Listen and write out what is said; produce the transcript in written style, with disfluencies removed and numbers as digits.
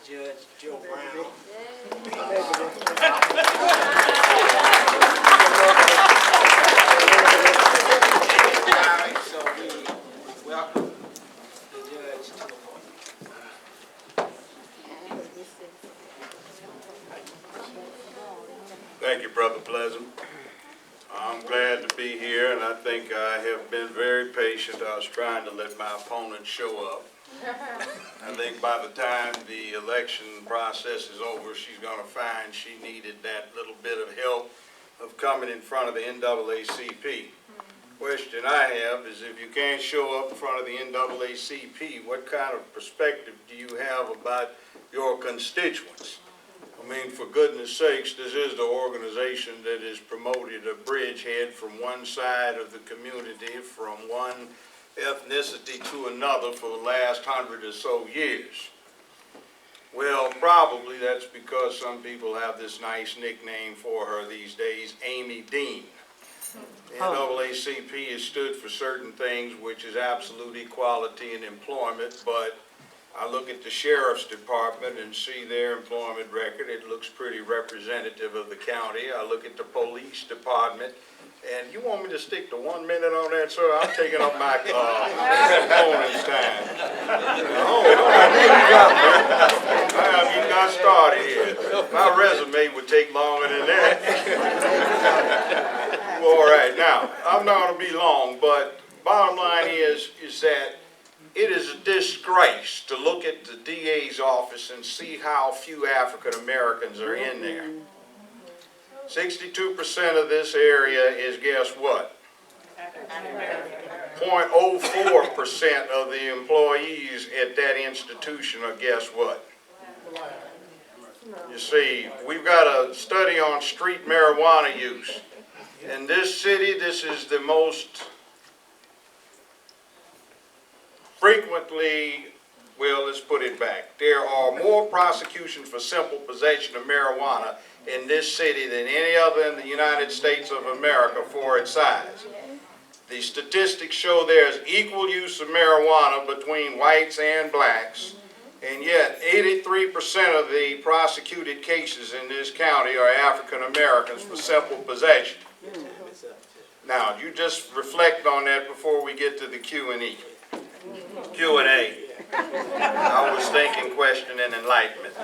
Judge Joe Brown. Alright, so we welcome the judge to the podium. Thank you, Brother Pleasant. I'm glad to be here, and I think I have been very patient. I was trying to let my opponent show up. I think by the time the election process is over, she's going to find she needed that little bit of help of coming in front of the NAACP. Question I have is, if you can't show up in front of the NAACP, what kind of perspective do you have about your constituents? I mean, for goodness sakes, this is the organization that has promoted a bridgehead from one side of the community, from one ethnicity to another for the last 100 or so years. Well, probably that's because some people have this nice nickname for her these days, Amy Dean. The NAACP has stood for certain things, which is absolute equality in employment, but I look at the Sheriff's Department and see their employment record. It looks pretty representative of the county. I look at the Police Department, and you want me to stick to 1 minute on that, sir? I'm taking up my opponent's time. You got started here. My resume would take longer than that. All right, now, I'm not going to be long, but bottom line is that it is a disgrace to look at the DA's office and see how few African Americans are in there. 62% of this area is, guess what? 0.04% of the employees at that institution are, guess what? You see, we've got a study on street marijuana use. In this city, this is the most frequently, well, let's put it back. There are more prosecutions for simple possession of marijuana in this city than any other in the United States of America for its size. The statistics show there's equal use of marijuana between whites and blacks, and yet 83% of the prosecuted cases in this county are African Americans for simple possession. Now, you just reflect on that before we get to the Q&A. I was thinking question and enlightenment.